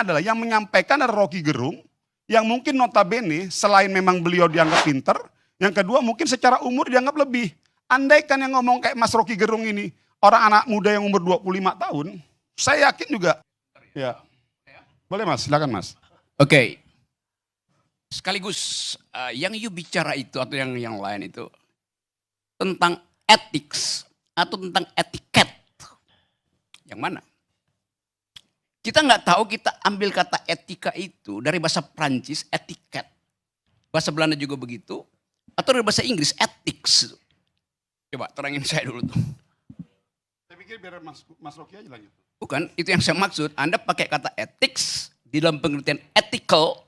Artinya adalah yang menyampaikan adalah Rocky Gerung, yang mungkin notabene selain memang beliau dianggap pinter, yang kedua mungkin secara umur dianggap lebih. Andaikan yang ngomong kayak Mas Rocky Gerung ini, orang anak muda yang umur 25 tahun, saya yakin juga. Ya. Boleh Mas, silakan Mas. Oke. Sekaligus yang you bicara itu atau yang lain itu tentang ethics atau tentang etiket. Yang mana? Kita nggak tahu, kita ambil kata etika itu dari bahasa Prancis etiket. Bahasa Belanda juga begitu. Atau dari bahasa Inggris ethics. Coba terangin saya dulu tuh. Saya pikir biar Mas Rocky aja lanjut. Bukan, itu yang saya maksud. Anda pakai kata ethics di dalam pengertian ethical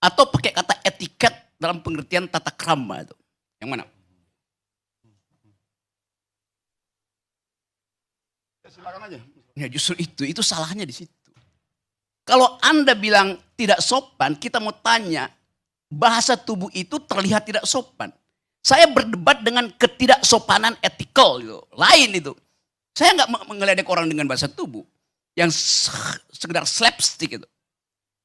atau pakai kata etiket dalam pengertian tata krama itu. Yang mana? Ya, silakan aja. Ya justru itu salahnya di situ. Kalau Anda bilang tidak sopan, kita mau tanya, bahasa tubuh itu terlihat tidak sopan. Saya berdebat dengan ketidaksopanan etikal gitu. Lain itu. Saya nggak mengeledek orang dengan bahasa tubuh yang sekedar slapstick itu.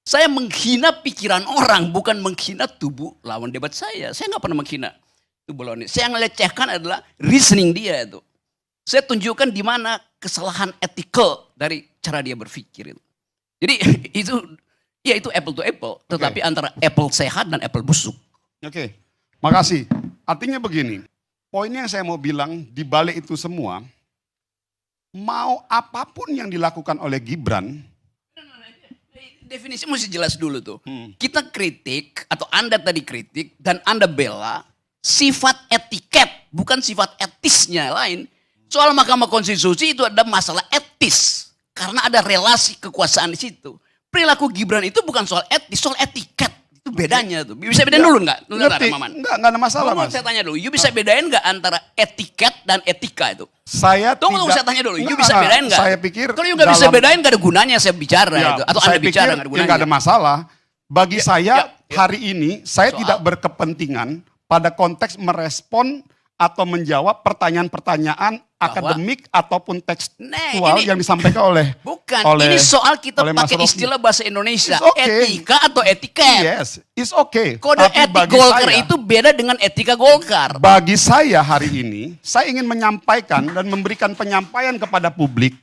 Saya menghina pikiran orang, bukan menghina tubuh lawan debat saya. Saya nggak pernah menghina tubuh lawan. Saya yang melecehkan adalah reasoning dia itu. Saya tunjukkan di mana kesalahan etikal dari cara dia berpikir itu. Jadi itu apple to apple, tetapi antara apple sehat dan apple busuk. Oke, makasih. Artinya begini, poin yang saya mau bilang di balik itu semua, mau apapun yang dilakukan oleh Gibran, definisi mesti jelas dulu tuh. Kita kritik atau Anda tadi kritik dan Anda bela sifat etiket, bukan sifat etisnya lain. Soal Mahkamah Konstitusi itu ada masalah etis karena ada relasi kekuasaan di situ. Perilaku Gibran itu bukan soal etis, soal etiket. Itu bedanya tuh. Bisa bedain dulu enggak? ngerti, enggak ada masalah Mas. Saya tanya dulu, you bisa bedain enggak antara etiket dan etika itu? Tunggu, saya tanya dulu, you bisa bedain enggak? Saya pikir kalau you nggak bisa bedain enggak ada gunanya saya bicara ya, itu. Atau Anda bicara enggak ada gunanya. Enggak ada masalah. Bagi saya hari ini saya tidak berkepentingan pada konteks merespon atau menjawab pertanyaan-pertanyaan akademik ataupun tekstual yang disampaikan oleh ini soal kita pakai istilah bahasa Indonesia, etika atau etiket. Yes, it's okay. Kode etik Golkar itu beda dengan etika Golkar. Bagi saya hari ini, saya ingin menyampaikan dan memberikan penyampaian kepada publik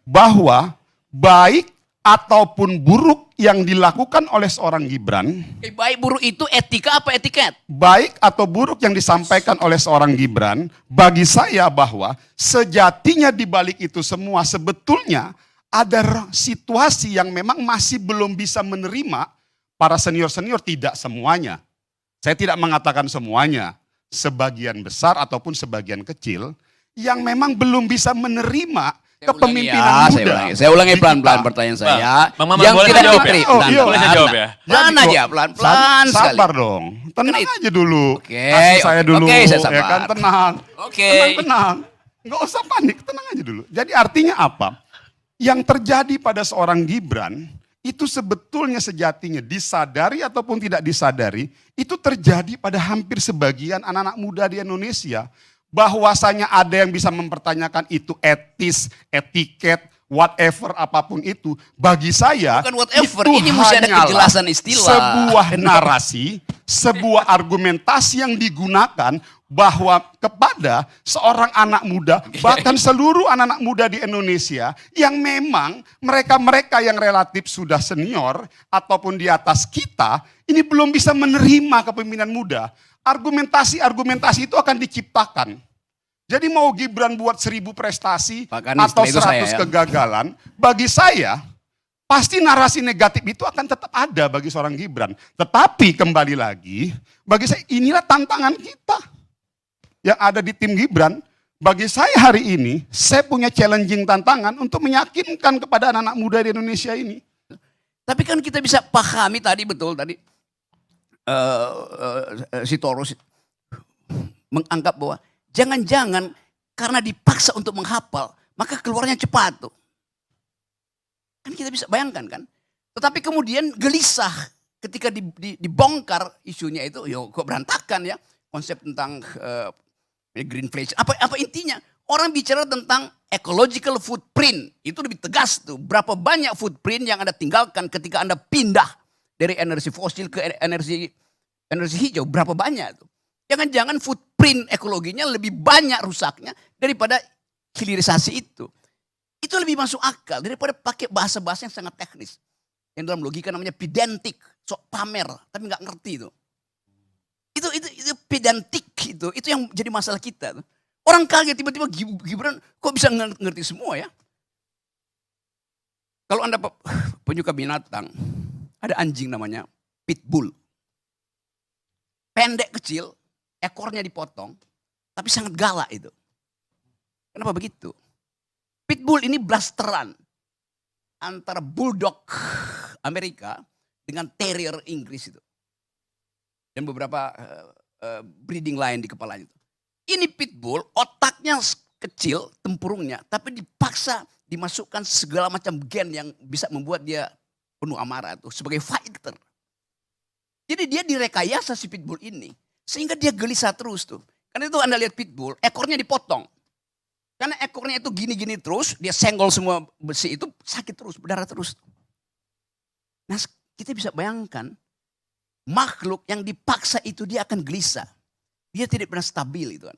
bahwa baik ataupun buruk yang dilakukan oleh seorang Gibran. Baik buruk itu etika apa etiket? Baik atau buruk yang disampaikan oleh seorang Gibran, bagi saya bahwa sejatinya di balik itu semua sebetulnya ada situasi yang memang masih belum bisa menerima para senior-senior, tidak semuanya. Saya tidak mengatakan semuanya, sebagian besar ataupun sebagian kecil yang memang belum bisa menerima kepemimpinan muda. Saya ulangi pelan-pelan pertanyaan saya. Yang tidak diterima. Boleh saya jawab ya? Pelan aja, pelan-pelan sekali. Sabar dong, tenang aja dulu. Kasih saya dulu, saya sabar. Ya kan, tenang. Tenang. Nggak usah panik, tenang aja dulu. Jadi artinya apa? Yang terjadi pada seorang Gibran, itu sebetulnya sejatinya disadari ataupun tidak disadari, itu terjadi pada hampir sebagian anak-anak muda di Indonesia. Bahwasanya ada yang bisa mempertanyakan itu etis, etiket, whatever apapun itu. Bagi saya bukan whatever, itu ini mesti ada kejelasan istilah. Sebuah narasi, sebuah argumentasi yang digunakan bahwa kepada seorang anak muda, bahkan seluruh anak-anak muda di Indonesia yang memang mereka-mereka yang relatif sudah senior ataupun di atas kita, ini belum bisa menerima kepemimpinan muda. Argumentasi-argumentasi itu akan diciptakan. Jadi mau Gibran buat 1000 prestasi atau 100 kegagalan, bagi saya pasti narasi negatif itu akan tetap ada bagi seorang Gibran. Tetapi kembali lagi, bagi saya inilah tantangan kita yang ada di tim Gibran. Bagi saya hari ini, saya punya challenging tantangan untuk meyakinkan kepada anak-anak muda di Indonesia ini. Tapi kan kita bisa pahami tadi, betul tadi. Si Toro menganggap bahwa jangan-jangan karena dipaksa untuk menghafal, maka keluarnya cepat tuh. Kan kita bisa bayangkan kan. Tetapi kemudian gelisah ketika dibongkar isunya itu, kok berantakan ya. Konsep tentang greenflation. Apa intinya? Orang bicara tentang ecological footprint, itu lebih tegas tuh. Berapa banyak footprint yang Anda tinggalkan ketika Anda pindah dari energi fosil ke energi hijau, berapa banyak tuh. Jangan-jangan footprint ekologinya lebih banyak rusaknya daripada hilirisasi itu. Itu lebih masuk akal daripada pakai bahasa-bahasa yang sangat teknis. Yang dalam logika namanya pedantic, sok pamer, tapi nggak ngerti itu. Itu pedantic itu yang jadi masalah kita tuh. Orang kaget tiba-tiba Gibran kok bisa ngerti semua ya. Kalau Anda penyuka binatang, ada anjing namanya pitbull. Pendek kecil, ekornya dipotong, tapi sangat galak itu. Kenapa begitu? Pitbull ini blasteran antara bulldog Amerika dengan terrier Inggris itu. Dan beberapa breeding lain di kepalanya itu. Ini pitbull, otaknya kecil, tempurungnya, tapi dipaksa dimasukkan segala macam gen yang bisa membuat dia penuh amarah tuh sebagai fighter. Jadi dia direkayasa si pitbull ini sehingga dia gelisah terus tuh. Karena itu Anda lihat pitbull, ekornya dipotong. Karena ekornya itu gini-gini terus, dia senggol semua besi itu sakit terus, berdarah terus. Nah, kita bisa bayangkan makhluk yang dipaksa itu dia akan gelisah. Dia tidak pernah stabil itu kan.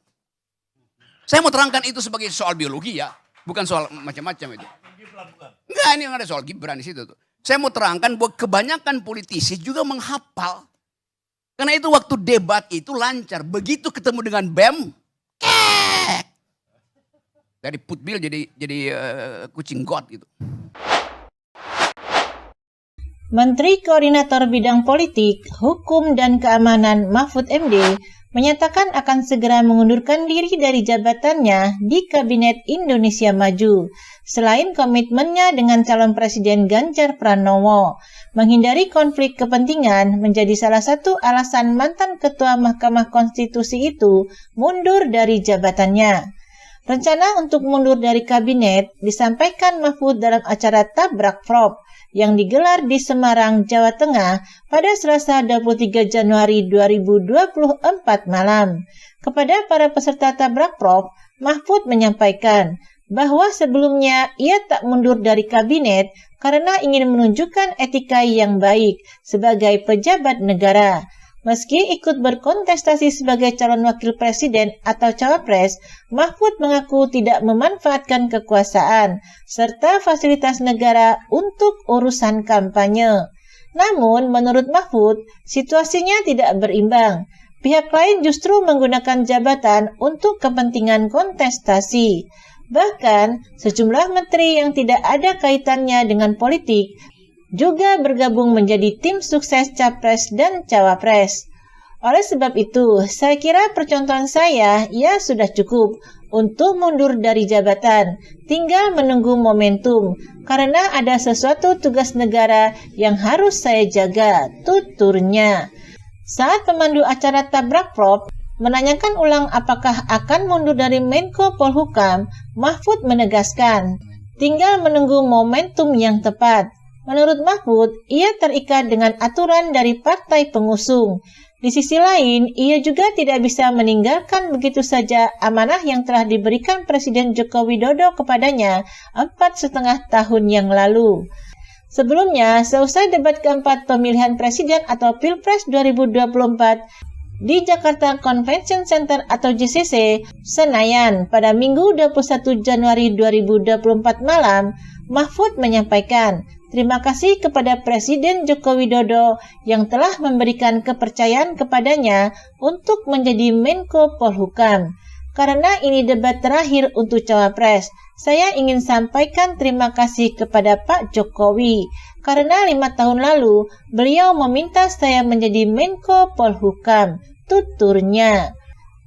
Saya mau terangkan itu sebagai soal biologi ya. Bukan soal macam-macam itu. Enggak, ini ada soal Gibran di situ tuh. Saya mau terangkan bahwa kebanyakan politisi juga menghafal. Karena itu waktu debat itu lancar. Begitu ketemu dengan BEM. Dari putbil jadi kucing got gitu. Menteri Koordinator Bidang Politik, Hukum dan Keamanan Mahfud MD menyatakan akan segera mengundurkan diri dari jabatannya di Kabinet Indonesia Maju. Selain komitmennya dengan calon Presiden Ganjar Pranowo, menghindari konflik kepentingan menjadi salah satu alasan mantan Ketua Mahkamah Konstitusi itu mundur dari jabatannya. Rencana untuk mundur dari kabinet disampaikan Mahfud dalam acara Tabrak Prop yang digelar di Semarang, Jawa Tengah pada Selasa 23 Januari 2024 malam. Kepada para peserta Tabrak Prop, Mahfud menyampaikan bahwa sebelumnya ia tak mundur dari kabinet karena ingin menunjukkan etika yang baik sebagai pejabat negara. Meski ikut berkontestasi sebagai calon wakil presiden atau cawapres, Mahfud mengaku tidak memanfaatkan kekuasaan serta fasilitas negara untuk urusan kampanye. Namun, menurut Mahfud, situasinya tidak berimbang. Pihak lain justru menggunakan jabatan untuk kepentingan kontestasi. Bahkan, sejumlah menteri yang tidak ada kaitannya dengan politik juga bergabung menjadi tim sukses capres dan cawapres. Oleh sebab itu, saya kira percontohan saya ya sudah cukup untuk mundur dari jabatan, tinggal menunggu momentum, karena ada sesuatu tugas negara yang harus saya jaga, tuturnya. Saat pemandu acara Tabrak Prop menanyakan ulang apakah akan mundur dari Menko Polhukam, Mahfud menegaskan, tinggal menunggu momentum yang tepat. Menurut Mahfud, ia terikat dengan aturan dari partai pengusung. Di sisi lain, ia juga tidak bisa meninggalkan begitu saja amanah yang telah diberikan Presiden Joko Widodo kepadanya 4,5 tahun yang lalu. Sebelumnya, seusai debat keempat pemilihan presiden atau Pilpres 2024 di Jakarta Convention Center atau JCC, Senayan pada Minggu 21 Januari 2024 malam, Mahfud menyampaikan, terima kasih kepada Presiden Joko Widodo yang telah memberikan kepercayaan kepadanya untuk menjadi Menko Polhukam. Karena ini debat terakhir untuk cawapres, saya ingin sampaikan terima kasih kepada Pak Jokowi. Karena 5 tahun lalu, beliau meminta saya menjadi Menko Polhukam, tuturnya.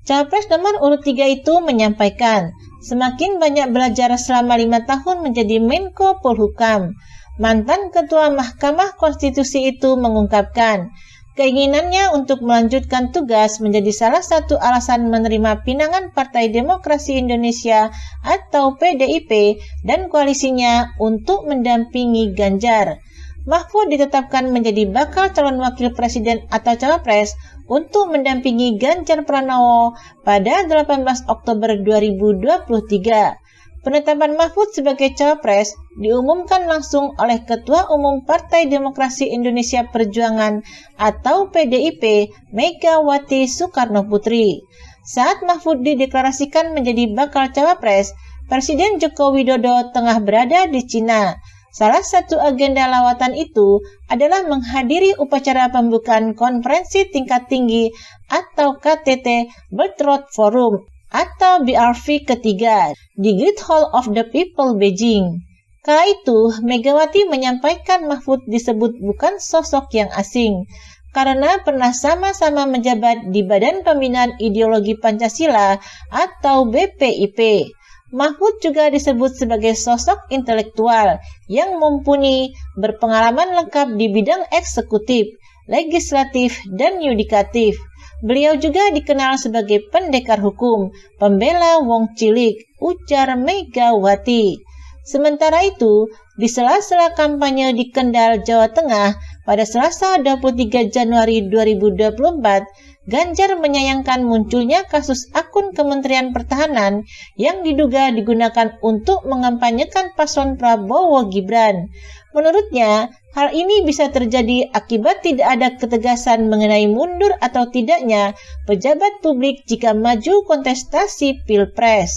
Cawapres nomor urut 3 itu menyampaikan, semakin banyak belajar selama 5 tahun menjadi Menko Polhukam. Mantan Ketua Mahkamah Konstitusi itu mengungkapkan, keinginannya untuk melanjutkan tugas menjadi salah satu alasan menerima pinangan Partai Demokrasi Indonesia atau PDIP dan koalisinya untuk mendampingi Ganjar. Mahfud ditetapkan menjadi bakal calon wakil presiden atau cawapres untuk mendampingi Ganjar Pranowo pada 18 Oktober 2023. Penetapan Mahfud sebagai cawapres diumumkan langsung oleh Ketua Umum Partai Demokrasi Indonesia Perjuangan atau PDIP, Megawati Soekarnoputri. Saat Mahfud dideklarasikan menjadi bakal cawapres, Presiden Joko Widodo tengah berada di Cina. Salah satu agenda lawatan itu adalah menghadiri upacara pembukaan konferensi tingkat tinggi atau KTT Belt Road Forum atau BRV ketiga di Great Hall of the People Beijing. Kala itu, Megawati menyampaikan Mahfud disebut bukan sosok yang asing, karena pernah sama-sama menjabat di Badan Pembinaan Ideologi Pancasila atau BPIP. Mahfud juga disebut sebagai sosok intelektual yang mumpuni, berpengalaman lengkap di bidang eksekutif, legislatif, dan yudikatif. Beliau juga dikenal sebagai pendekar hukum, pembela wong cilik, ujar Megawati. Sementara itu, di sela-sela kampanye di Kendal, Jawa Tengah, pada Selasa 23 Januari 2024, Ganjar menyayangkan munculnya kasus akun Kementerian Pertahanan yang diduga digunakan untuk mengampanyekan paslon Prabowo Gibran. Menurutnya, hal ini bisa terjadi akibat tidak ada ketegasan mengenai mundur atau tidaknya pejabat publik jika maju kontestasi Pilpres.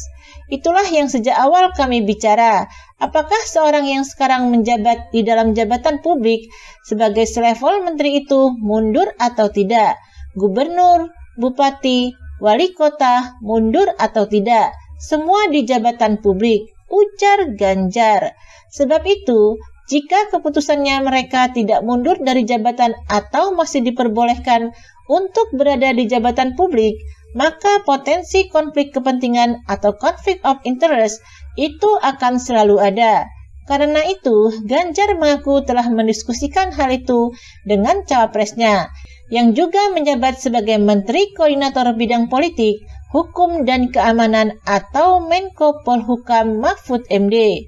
Itulah yang sejak awal kami bicara. Apakah seorang yang sekarang menjabat di dalam jabatan publik sebagai selevel menteri itu mundur atau tidak? Gubernur, bupati, wali kota mundur atau tidak? Semua di jabatan publik, ujar Ganjar. Sebab itu, jika keputusannya mereka tidak mundur dari jabatan atau masih diperbolehkan untuk berada di jabatan publik, maka potensi konflik kepentingan atau conflict of interest itu akan selalu ada. Karena itu, Ganjar mengaku telah mendiskusikan hal itu dengan cawapresnya, yang juga menjabat sebagai Menteri Koordinator Bidang Politik, Hukum dan Keamanan atau Menko Polhukam Mahfud MD.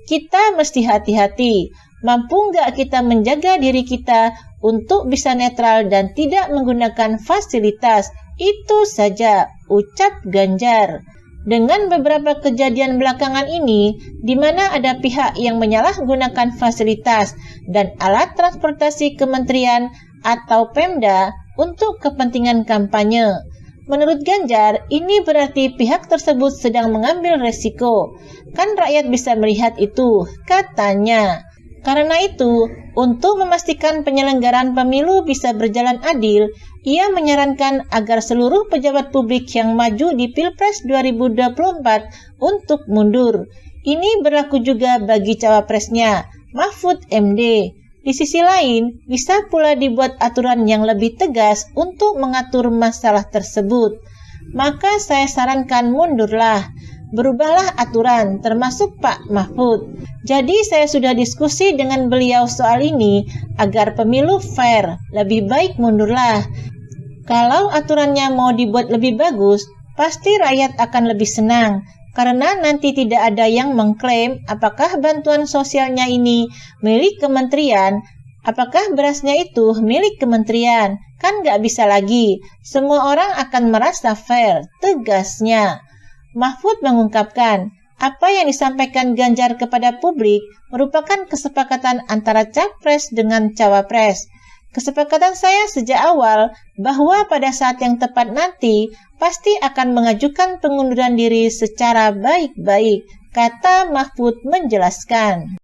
Kita mesti hati-hati, mampu nggak kita menjaga diri kita untuk bisa netral dan tidak menggunakan fasilitas, itu saja, ucap Ganjar. Dengan beberapa kejadian belakangan ini, di mana ada pihak yang menyalahgunakan fasilitas dan alat transportasi kementerian atau Pemda untuk kepentingan kampanye. Menurut Ganjar, ini berarti pihak tersebut sedang mengambil resiko. Kan rakyat bisa melihat itu, katanya. Karena itu, untuk memastikan penyelenggaraan pemilu bisa berjalan adil, ia menyarankan agar seluruh pejabat publik yang maju di Pilpres 2024 untuk mundur. Ini berlaku juga bagi cawapresnya, Mahfud MD. Di sisi lain, bisa pula dibuat aturan yang lebih tegas untuk mengatur masalah tersebut. Maka saya sarankan mundurlah. Berubahlah aturan, termasuk Pak Mahfud. Jadi saya sudah diskusi dengan beliau soal ini, agar pemilu fair, lebih baik mundurlah. Kalau aturannya mau dibuat lebih bagus, pasti rakyat akan lebih senang, karena nanti tidak ada yang mengklaim apakah bantuan sosialnya ini milik kementerian, apakah berasnya itu milik kementerian. Kan nggak bisa lagi, semua orang akan merasa fair, tegasnya. Mahfud mengungkapkan, apa yang disampaikan Ganjar kepada publik merupakan kesepakatan antara capres dengan cawapres. Kesepakatan saya sejak awal bahwa pada saat yang tepat nanti pasti akan mengajukan pengunduran diri secara baik-baik, kata Mahfud menjelaskan.